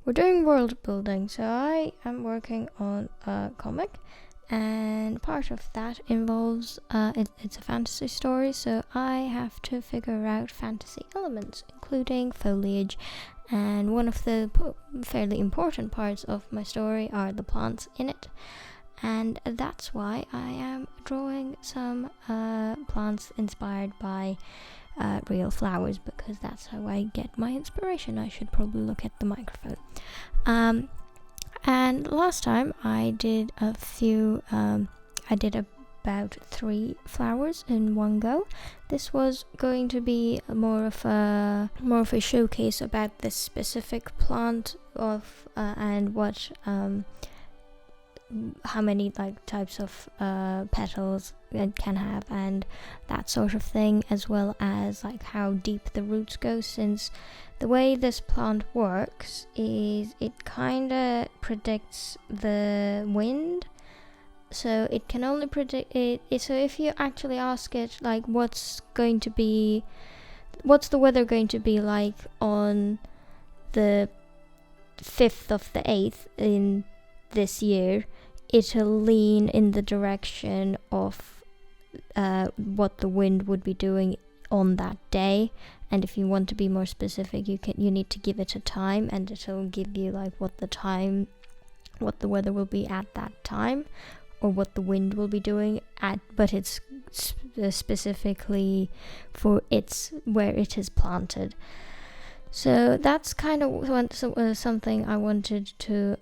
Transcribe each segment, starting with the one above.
we're doing world building. So I am working on a comic, and part of that involves it's a fantasy story, so I have to figure out fantasy elements, including foliage. And one of the fairly important parts of my story are the plants in it. And that's why I am drawing some plants inspired by real flowers, because that's how I get my inspiration. I should probably look at the microphone. And last time I did about 3 flowers in one go. This was going to be more of a showcase about this specific plant and what how many types of petals it can have and that sort of thing, as well as how deep the roots go, since the way this plant works is it kind of predicts the wind. So it can only predict it. So if you actually ask it what's the weather going to be like on the 5th of the 8th in this year, it'll lean in the direction of what the wind would be doing on that day. And if you want to be more specific, you need to give it a time, and it'll give you what the weather will be at that time, or what the wind will be doing but it's specifically for where it is planted. So that's kind of something I wanted to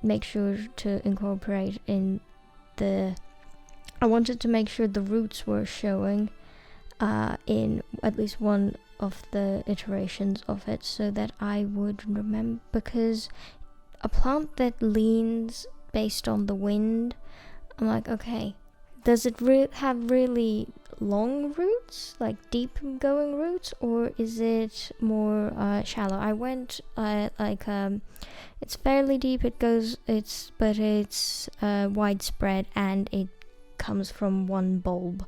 make sure to incorporate in I wanted to make sure the roots were showing in at least one of the iterations of it, so that I would remember, because a plant that leans based on the wind, I'm okay, does it have really long roots, deep going roots, or is it more shallow? I went it's fairly deep, but it's widespread, and it comes from one bulb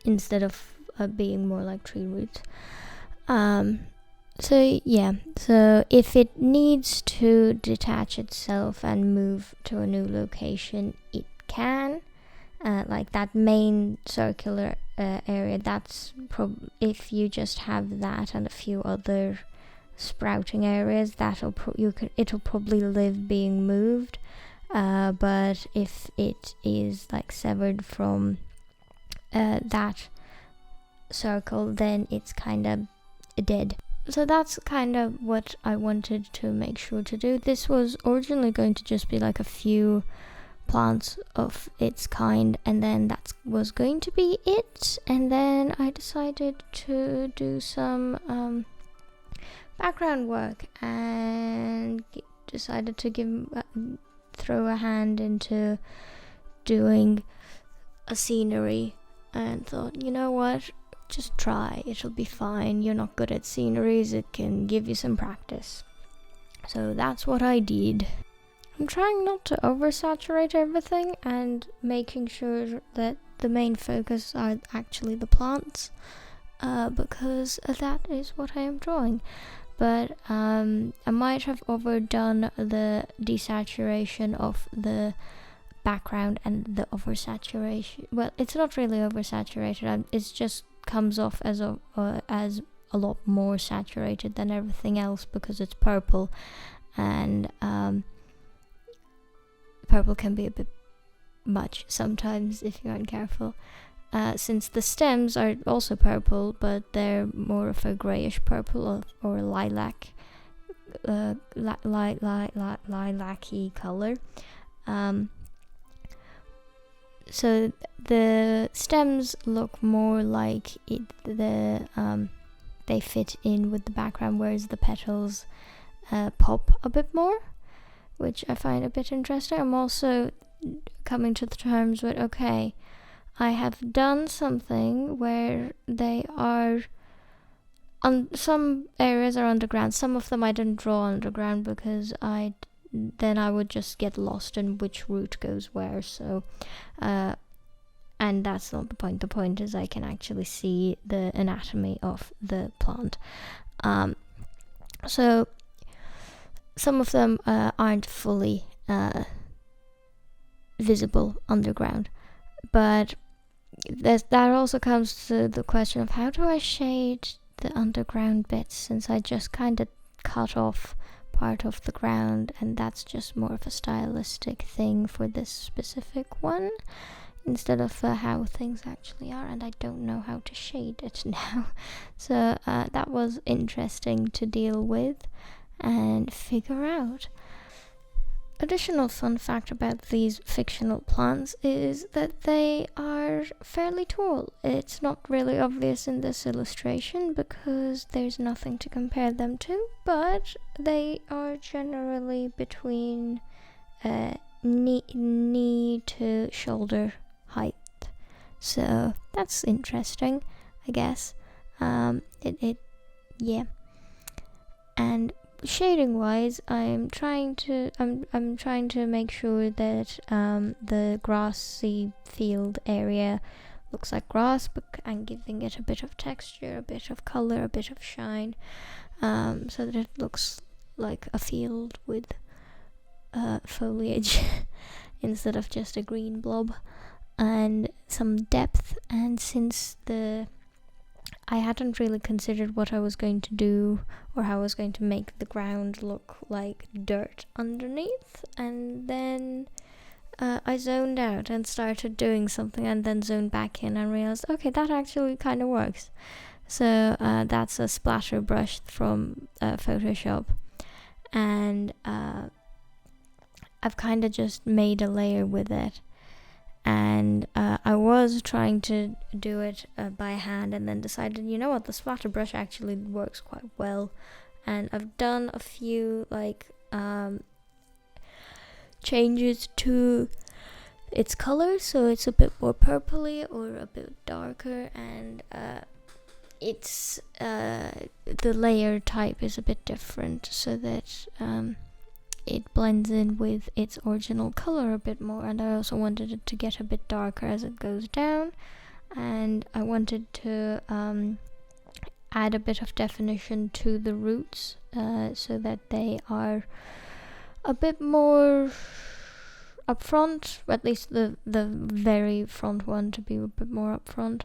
instead of being more like tree roots. So if it needs to detach itself and move to a new location, it can. That main circular area, that's if you just have that and a few other sprouting areas, it'll probably live being moved. But if it is severed from that circle, then it's kind of dead. So that's kind of what I wanted to make sure to do. This was originally going to just be a few plants of its kind, and then that was going to be it. And then I decided to do some background work, and decided to throw a hand into doing a scenery, and thought, you know what, just try, it'll be fine. You're not good at sceneries, it can give you some practice. So that's what I did. I'm trying not to oversaturate everything, and making sure that the main focus are actually the plants, because that is what I am drawing. But I might have overdone the desaturation of the background and the oversaturation. Well, it's not really oversaturated, it's just comes off as a lot more saturated than everything else, because it's purple, and purple can be a bit much sometimes if you aren't careful, since the stems are also purple, but they're more of a greyish purple or lilac lilac-y color. So the stems look more like they fit in with the background, whereas the petals pop a bit more, which I find a bit interesting. I'm also coming to the terms with, okay, I have done something where they are some areas are underground. Some of them I didn't draw underground, because then I would just get lost in which root goes where. So and that's not the point. The point is I can actually see the anatomy of the plant. So some of them aren't fully visible underground, but that also comes to the question of how do I shade the underground bits, since I just kind of cut off part of the ground, and that's just more of a stylistic thing for this specific one instead of how things actually are, and I don't know how to shade it now. So that was interesting to deal with and figure out. Additional fun fact about these fictional plants is that they are fairly tall. It's not really obvious in this illustration because there's nothing to compare them to, but they are generally between knee to shoulder height. So that's interesting, I guess. Yeah. And shading wise, I'm trying to make sure that the grassy field area looks like grass, but I'm giving it a bit of texture, a bit of color, a bit of shine, so that it looks like a field with foliage instead of just a green blob, and some depth. And since I hadn't really considered what I was going to do or how I was going to make the ground look like dirt underneath, and then I zoned out and started doing something, and then zoned back in and realized, okay, that actually kind of works. So that's a splatter brush from Photoshop, and I've kind of just made a layer with it. And I was trying to do it by hand, and then decided, you know what, the splatter brush actually works quite well. And I've done a few changes to its color, so it's a bit more purpley or a bit darker, and it's the layer type is a bit different, so that it blends in with its original color a bit more. And I also wanted it to get a bit darker as it goes down, and I wanted to add a bit of definition to the roots, so that they are a bit more upfront, at least the very front one to be a bit more upfront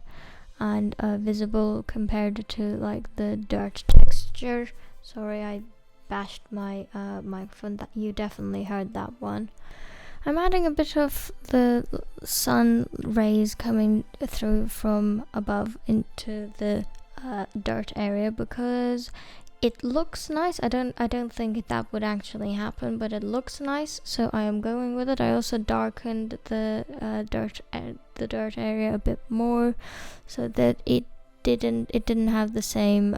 and visible compared to like the dirt texture. Sorry, I bashed my microphone. That you definitely heard that one. I'm adding a bit of the sun rays coming through from above into the dirt area because it looks nice. I don't think that would actually happen, but it looks nice, so I am going with it. I also darkened the dirt area a bit more, so that it didn't have the same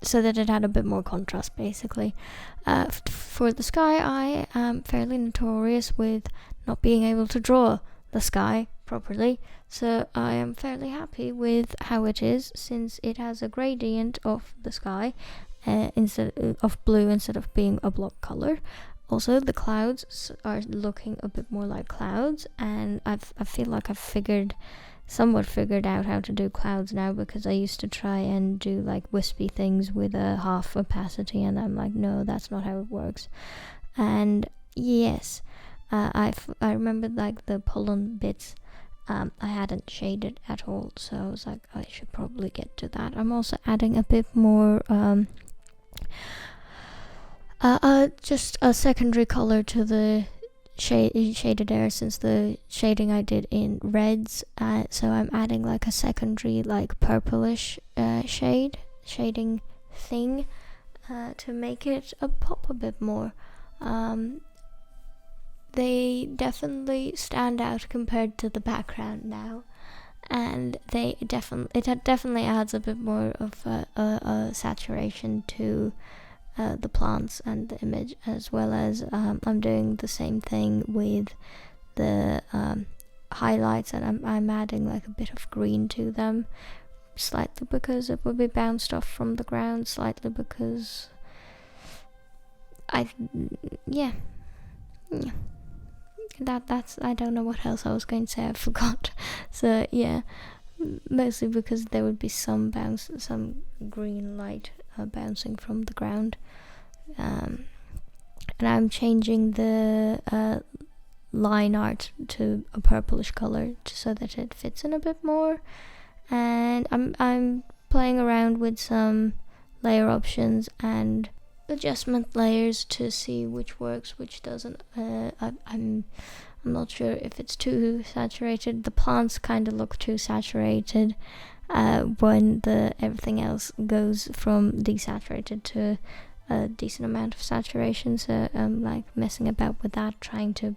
so that it had a bit more contrast, basically. For the sky, I am fairly notorious with not being able to draw the sky properly, so I am fairly happy with how it is, since it has a gradient of the sky instead of blue, instead of being a block color. Also, the clouds are looking a bit more like clouds, and I feel like I've somewhat figured out how to do clouds now, because I used to try and do like wispy things with a half opacity, and I'm like, no, that's not how it works. And yes, I remember like the pollen bits, I hadn't shaded at all, so I was like, I should probably get to that. I'm also adding a bit more just a secondary color to the shaded area, since the shading I did in reds, so I'm adding like a secondary like purplish shading thing to make it pop a bit more. They definitely stand out compared to the background now, and it definitely adds a bit more of a saturation to the plants and the image, as well as I'm doing the same thing with the highlights, and I'm adding like a bit of green to them, slightly because it will be bounced off from the ground, slightly because that's I don't know what else I was going to say, I forgot. So yeah, mostly because there would be some green light bouncing from the ground. And I'm changing the line art to a purplish color so that it fits in a bit more. And I'm playing around with some layer options and adjustment layers to see which works, which doesn't. I'm not sure if it's too saturated. The plants kind of look too saturated when everything else goes from desaturated to a decent amount of saturation. So I'm like messing about with that, trying to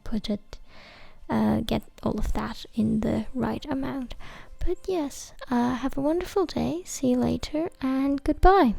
get all of that in the right amount. But yes, have a wonderful day. See you later, and goodbye.